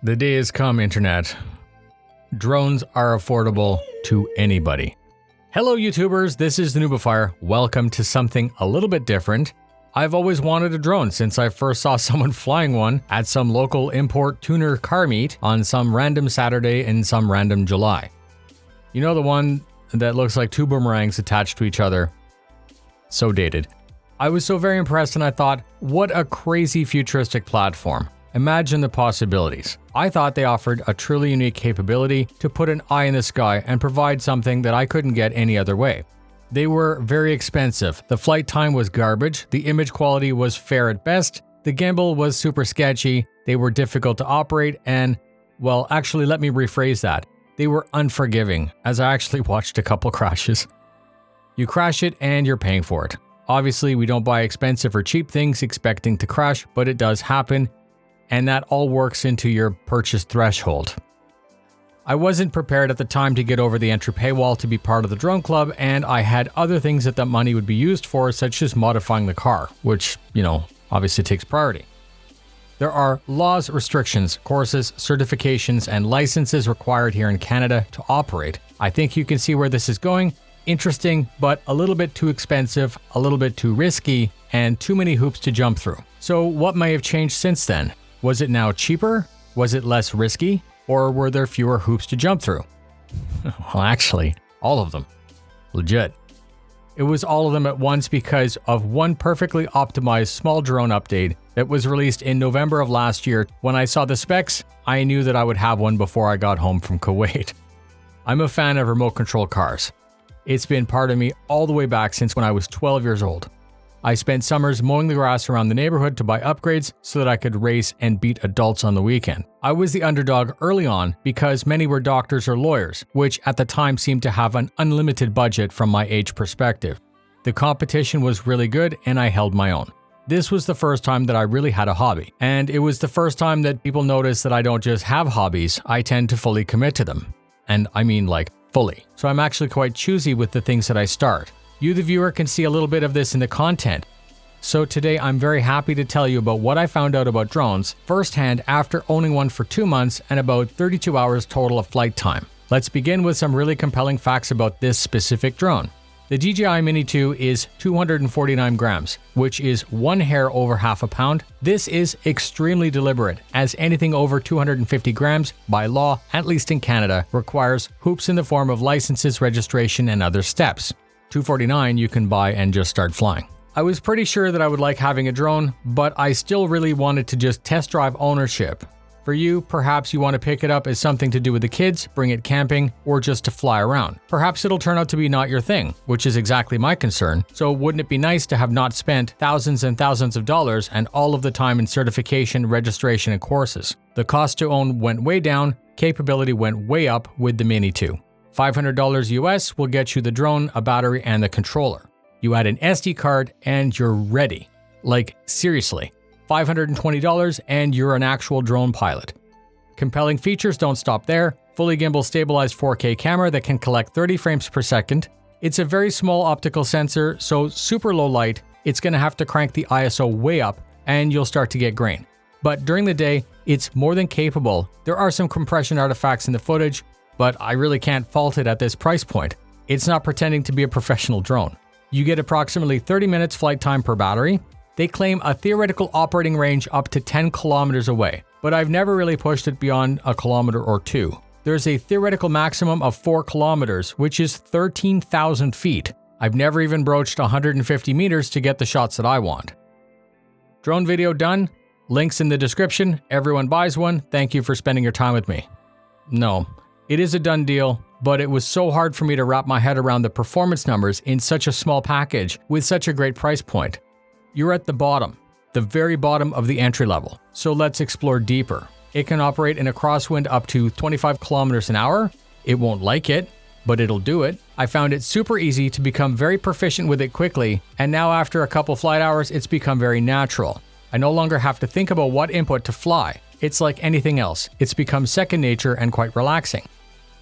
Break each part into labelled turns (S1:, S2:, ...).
S1: The day has come, Internet. Drones are affordable to anybody. Hello, YouTubers. This is the noobifier. Welcome to something a little bit different. I've always wanted a drone since I first saw someone flying one at some local import tuner car meet on some random Saturday in some random July. You know, the one that looks like two boomerangs attached to each other. So dated. I was so very impressed and I thought, what a crazy futuristic platform. Imagine the possibilities. I thought they offered a truly unique capability to put an eye in the sky and provide something that I couldn't get any other way. They were very expensive, the flight time was garbage, the image quality was fair at best, the gimbal was super sketchy, they were difficult to operate, and, well, actually let me rephrase that. They were unforgiving, as I actually watched a couple crashes. You crash it and you're paying for it. Obviously, we don't buy expensive or cheap things expecting to crash, but it does happen. And that all works into your purchase threshold. I wasn't prepared at the time to get over the entry paywall to be part of the drone club, and I had other things that money would be used for, such as modifying the car, which, obviously takes priority. There are laws, restrictions, courses, certifications, and licenses required here in Canada to operate. I think you can see where this is going. Interesting, but a little bit too expensive, a little bit too risky, and too many hoops to jump through. So what may have changed since then? Was it now cheaper? Was it less risky? Or were there fewer hoops to jump through? Well, actually, all of them. Legit. It was all of them at once because of one perfectly optimized small drone update that was released in November of last year. When I saw the specs, I knew that I would have one before I got home from Kuwait. I'm a fan of remote control cars. It's been part of me all the way back since when I was 12 years old. I spent summers mowing the grass around the neighborhood to buy upgrades so that I could race and beat adults on the weekend. I was the underdog early on because many were doctors or lawyers, which at the time seemed to have an unlimited budget from my age perspective. The competition was really good and I held my own. This was the first time that I really had a hobby, and it was the first time that people noticed that I don't just have hobbies, I tend to fully commit to them. And I mean like fully. So I'm actually quite choosy with the things that I start. You, the viewer, can see a little bit of this in the content. So today I'm very happy to tell you about what I found out about drones firsthand after owning one for 2 months and about 32 hours total of flight time. Let's begin with some really compelling facts about this specific drone. The DJI Mini 2 is 249 grams, which is one hair over half a pound. This is extremely deliberate, as anything over 250 grams, by law, at least in Canada, requires hoops in the form of licenses, registration, and other steps. 249 you can buy and just start flying. I was pretty sure that I would like having a drone, but I still really wanted to just test drive ownership. For you, perhaps you want to pick it up as something to do with the kids, bring it camping, or just to fly around. Perhaps it'll turn out to be not your thing, which is exactly my concern. So wouldn't it be nice to have not spent thousands and thousands of dollars and all of the time in certification, registration, and courses? The cost to own went way down, capability went way up with the Mini 2. $500 US will get you the drone, a battery, and the controller. You add an SD card and you're ready. Like, seriously. $520 and you're an actual drone pilot. Compelling features don't stop there. Fully gimbal stabilized 4K camera that can collect 30 frames per second. It's a very small optical sensor, so super low light, it's going to have to crank the ISO way up and you'll start to get grain. But during the day, it's more than capable. There are some compression artifacts in the footage, but I really can't fault it at this price point. It's not pretending to be a professional drone. You get approximately 30 minutes flight time per battery. They claim a theoretical operating range up to 10 kilometers away, but I've never really pushed it beyond a kilometer or two. There's a theoretical maximum of 4 kilometers, which is 13,000 feet. I've never even broached 150 meters to get the shots that I want. Drone video done. Links in the description. Everyone buys one. Thank you for spending your time with me. No. It is a done deal, but it was so hard for me to wrap my head around the performance numbers in such a small package with such a great price point. You're at the bottom, the very bottom of the entry level, so let's explore deeper. It can operate in a crosswind up to 25 kilometers an hour. It won't like it, but it'll do it. I found it super easy to become very proficient with it quickly, and now after a couple flight hours, it's become very natural. I no longer have to think about what input to fly. It's like anything else. It's become second nature and quite relaxing.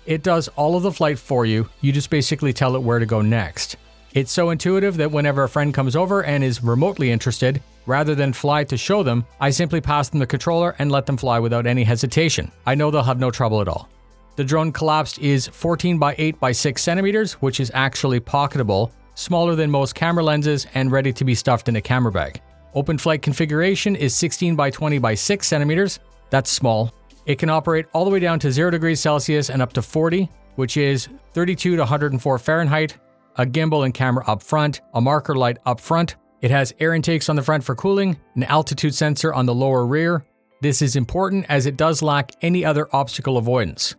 S1: It does all of the flight for you. You just basically tell it where to go next. It's so intuitive that whenever a friend comes over and is remotely interested, Rather than fly to show them, I simply pass them the controller and let them fly without any hesitation. I know they'll have no trouble at all. The drone collapsed is 14 by 8 by 6 centimeters, which is actually pocketable, smaller than most camera lenses and ready to be stuffed in a camera bag. Open flight configuration is 16 by 20 by 6 centimeters. That's small. It can operate all the way down to 0 degrees Celsius and up to 40, which is 32 to 104 Fahrenheit, a gimbal and camera up front, a marker light up front. It has air intakes on the front for cooling, an altitude sensor on the lower rear. This is important as it does lack any other obstacle avoidance.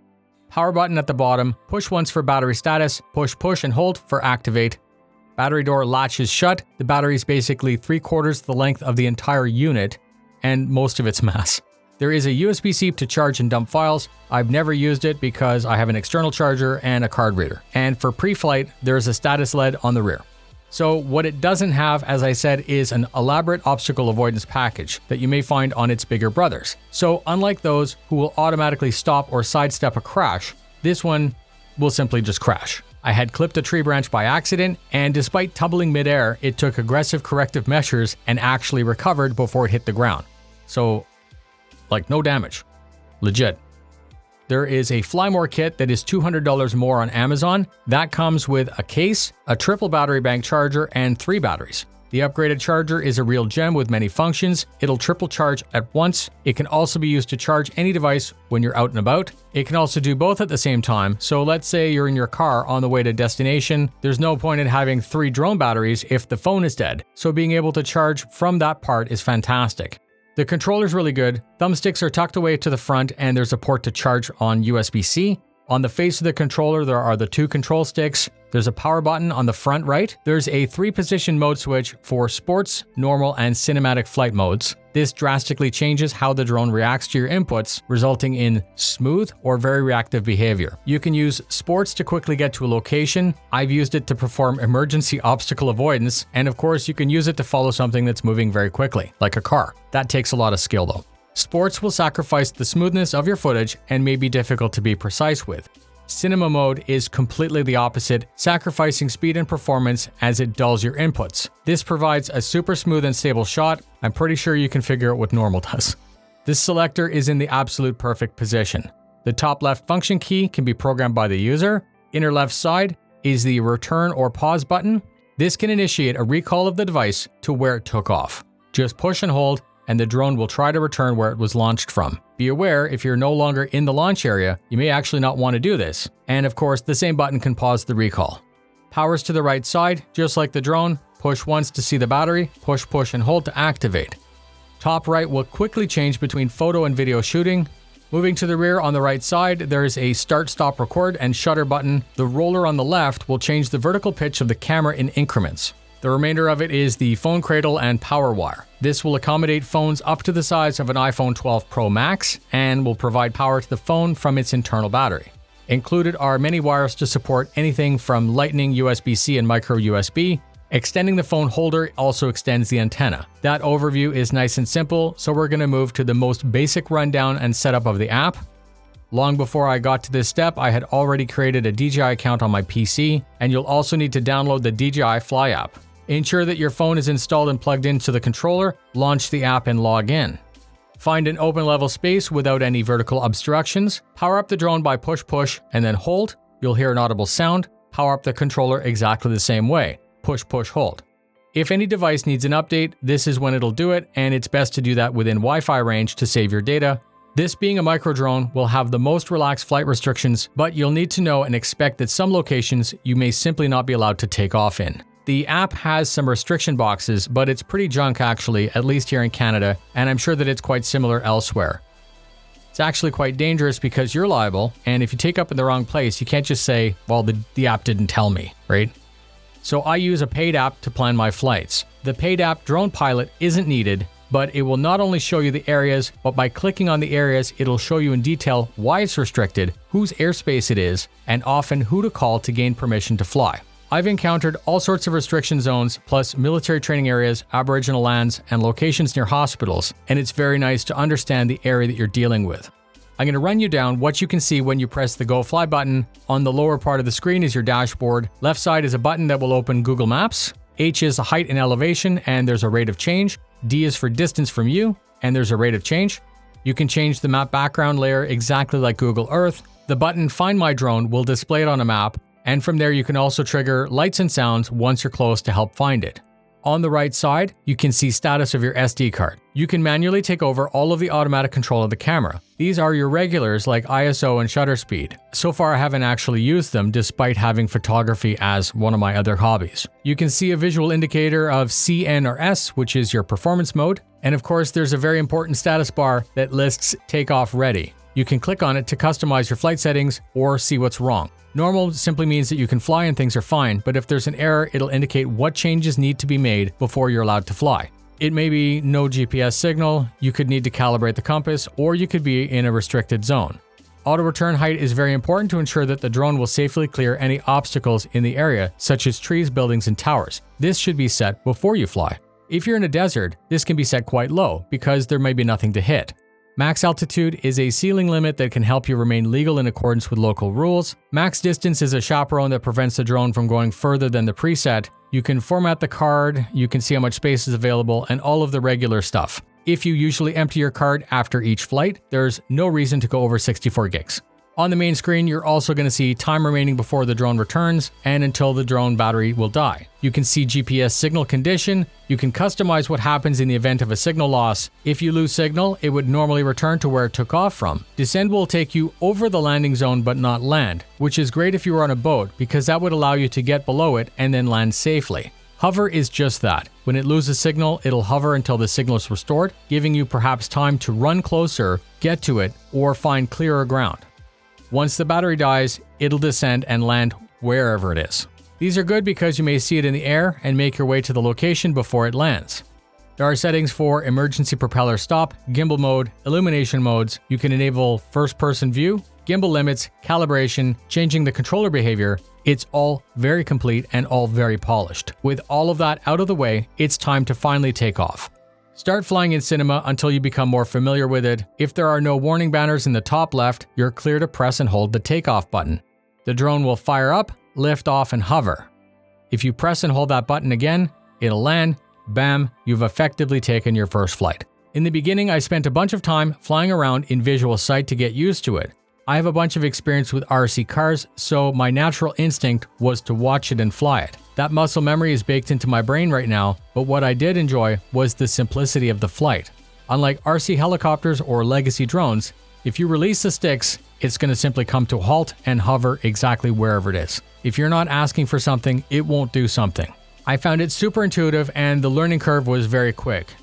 S1: Power button at the bottom, push once for battery status, push and hold for activate. Battery door latches shut. The battery is basically 3/4 the length of the entire unit and most of its mass. There is a USB-C to charge and dump files. I've never used it because I have an external charger and a card reader. And for pre-flight, there's a status LED on the rear. So what it doesn't have, as I said, is an elaborate obstacle avoidance package that you may find on its bigger brothers. So unlike those who will automatically stop or sidestep a crash, this one will simply just crash. I had clipped a tree branch by accident, and despite tumbling midair, it took aggressive corrective measures and actually recovered before it hit the ground. So, like, no damage. Legit. There is a Fly More kit that is $200 more on Amazon. That comes with a case, a triple battery bank charger, and 3 batteries. The upgraded charger is a real gem with many functions. It'll triple charge at once. It can also be used to charge any device when you're out and about. It can also do both at the same time. So let's say you're in your car on the way to destination. There's no point in having 3 drone batteries if the phone is dead. So being able to charge from that part is fantastic. The controller's really good. Thumbsticks are tucked away to the front and there's a port to charge on USB-C. On the face of the controller, there are the 2 control sticks. There's a power button on the front right. There's a 3-position mode switch for sports, normal, and cinematic flight modes. This drastically changes how the drone reacts to your inputs, resulting in smooth or very reactive behavior. You can use sports to quickly get to a location. I've used it to perform emergency obstacle avoidance, and of course you can use it to follow something that's moving very quickly, like a car. That takes a lot of skill though. Sports will sacrifice the smoothness of your footage and may be difficult to be precise with. Cinema mode is completely the opposite, sacrificing speed and performance as it dulls your inputs. This provides a super smooth and stable shot. I'm pretty sure you can figure out what normal does. This selector is in the absolute perfect position. The top left function key can be programmed by the user. Inner left side is the return or pause button. This can initiate a recall of the device to where it took off. Just push and hold, and the drone will try to return where it was launched from. Be aware, if you're no longer in the launch area, you may actually not want to do this. And of course, the same button can pause the recall. Powers to the right side, just like the drone. Push once to see the battery, push and hold to activate. Top right will quickly change between photo and video shooting. Moving to the rear on the right side, there is a start, stop, record, and shutter button. The roller on the left will change the vertical pitch of the camera in increments. The remainder of it is the phone cradle and power wire. This will accommodate phones up to the size of an iPhone 12 Pro Max and will provide power to the phone from its internal battery. Included are many wires to support anything from Lightning, USB-C, and micro USB. Extending the phone holder also extends the antenna. That overview is nice and simple, so we're going to move to the most basic rundown and setup of the app. Long before I got to this step, I had already created a DJI account on my PC, and you'll also need to download the DJI Fly app. Ensure that your phone is installed and plugged into the controller, launch the app and log in. Find an open level space without any vertical obstructions. Power up the drone by push and then hold. You'll hear an audible sound. Power up the controller exactly the same way. Push, hold. If any device needs an update, this is when it'll do it, and it's best to do that within Wi-Fi range to save your data. This being a micro drone will have the most relaxed flight restrictions, but you'll need to know and expect that some locations you may simply not be allowed to take off in. The app has some restriction boxes, but it's pretty junk actually, at least here in Canada, and I'm sure that it's quite similar elsewhere. It's actually quite dangerous because you're liable, and if you take up in the wrong place, you can't just say, well, the app didn't tell me, right? So I use a paid app to plan my flights. The paid app Drone Pilot isn't needed, but it will not only show you the areas, but by clicking on the areas, it'll show you in detail why it's restricted, whose airspace it is, and often who to call to gain permission to fly. I've encountered all sorts of restriction zones, plus military training areas, Aboriginal lands, and locations near hospitals, and it's very nice to understand the area that you're dealing with. I'm going to run you down what you can see when you press the Go Fly button. On the lower part of the screen is your dashboard. Left side is a button that will open Google Maps. H is the height and elevation, and there's a rate of change. D is for distance from you, and there's a rate of change. You can change the map background layer exactly like Google Earth. The button Find My Drone will display it on a map, and from there you can also trigger lights and sounds once you're close to help find it. On the right side, you can see status of your SD card. You can manually take over all of the automatic control of the camera. These are your regulars like ISO and shutter speed. So far I haven't actually used them despite having photography as one of my other hobbies. You can see a visual indicator of C, N, or S, which is your performance mode. And of course there's a very important status bar that lists takeoff ready. You can click on it to customize your flight settings or see what's wrong. Normal simply means that you can fly and things are fine, but if there's an error, it'll indicate what changes need to be made before you're allowed to fly. It may be no GPS signal, you could need to calibrate the compass, or you could be in a restricted zone. Auto return height is very important to ensure that the drone will safely clear any obstacles in the area, such as trees, buildings, and towers. This should be set before you fly. If you're in a desert, this can be set quite low because there may be nothing to hit. Max altitude is a ceiling limit that can help you remain legal in accordance with local rules. Max distance is a chaperone that prevents the drone from going further than the preset. You can format the card, you can see how much space is available, and all of the regular stuff. If you usually empty your card after each flight, there's no reason to go over 64 gigs. On the main screen, you're also going to see time remaining before the drone returns and until the drone battery will die. You can see GPS signal condition. You can customize what happens in the event of a signal loss. If you lose signal, it would normally return to where it took off from. Descend will take you over the landing zone but not land, which is great if you were on a boat because that would allow you to get below it and then land safely. Hover is just that. When it loses signal, it'll hover until the signal is restored, giving you perhaps time to run closer, get to it, or find clearer ground. Once the battery dies, it'll descend and land wherever it is. These are good because you may see it in the air and make your way to the location before it lands. There are settings for emergency propeller stop, gimbal mode, illumination modes. You can enable first-person view, gimbal limits, calibration, changing the controller behavior. It's all very complete and all very polished. With all of that out of the way, it's time to finally take off. Start flying in cinema until you become more familiar with it. If there are no warning banners in the top left, you're clear to press and hold the takeoff button. The drone will fire up, lift off, and hover. If you press and hold that button again, it'll land. Bam, you've effectively taken your first flight. In the beginning, I spent a bunch of time flying around in visual sight to get used to it. I have a bunch of experience with RC cars, so my natural instinct was to watch it and fly it. That muscle memory is baked into my brain right now, but what I did enjoy was the simplicity of the flight. Unlike RC helicopters or legacy drones, if you release the sticks, it's going to simply come to a halt and hover exactly wherever it is. If you're not asking for something, it won't do something. I found it super intuitive and the learning curve was very quick.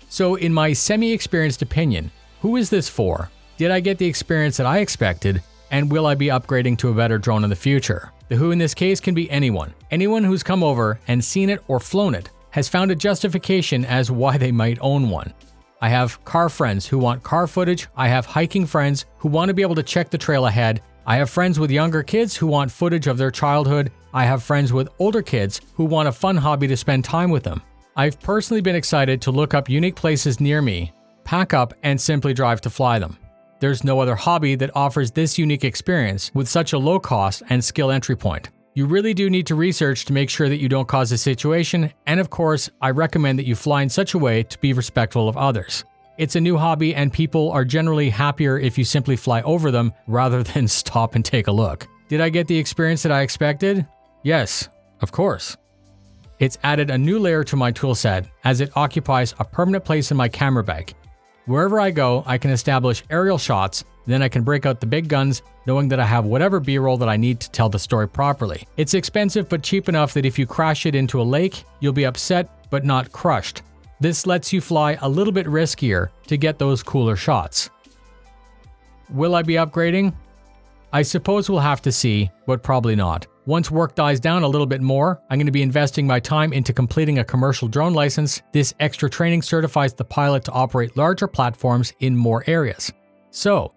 S1: So in my semi-experienced opinion, who is this for? Did I get the experience that I expected? And will I be upgrading to a better drone in the future? The who in this case can be anyone. Anyone who's come over and seen it or flown it has found a justification as why they might own one. I have car friends who want car footage. I have hiking friends who want to be able to check the trail ahead. I have friends with younger kids who want footage of their childhood. I have friends with older kids who want a fun hobby to spend time with them. I've personally been excited to look up unique places near me, pack up, and simply drive to fly them. There's no other hobby that offers this unique experience with such a low cost and skill entry point. You really do need to research to make sure that you don't cause a situation, and of course, I recommend that you fly in such a way to be respectful of others. It's a new hobby and people are generally happier if you simply fly over them rather than stop and take a look. Did I get the experience that I expected? Yes, of course. It's added a new layer to my toolset as it occupies a permanent place in my camera bag. Wherever I go, I can establish aerial shots, then I can break out the big guns, knowing that I have whatever B-roll that I need to tell the story properly. It's expensive but cheap enough that if you crash it into a lake, you'll be upset but not crushed. This lets you fly a little bit riskier to get those cooler shots. Will I be upgrading? I suppose we'll have to see, but probably not. Once work dies down a little bit more, I'm going to be investing my time into completing a commercial drone license. This extra training certifies the pilot to operate larger platforms in more areas. So,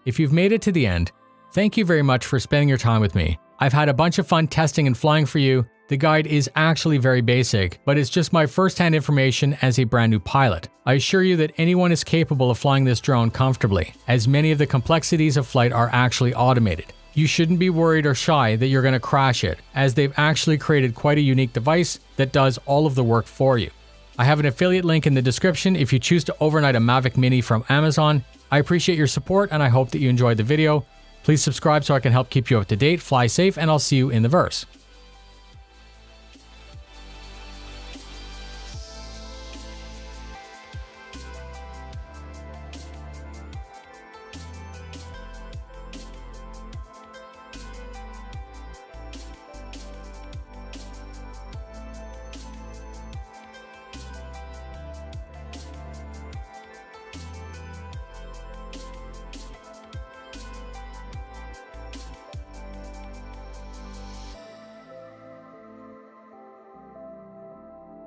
S1: if you've made it to the end, thank you very much for spending your time with me. I've had a bunch of fun testing and flying for you. The guide is actually very basic, but it's just my first-hand information as a brand new pilot. I assure you that anyone is capable of flying this drone comfortably, as many of the complexities of flight are actually automated. You shouldn't be worried or shy that you're going to crash it, as they've actually created quite a unique device that does all of the work for you. I have an affiliate link in the description if you choose to overnight a Mavic Mini from Amazon. I appreciate your support and I hope that you enjoyed the video. Please subscribe so I can help keep you up to date. Fly safe and I'll see you in the verse.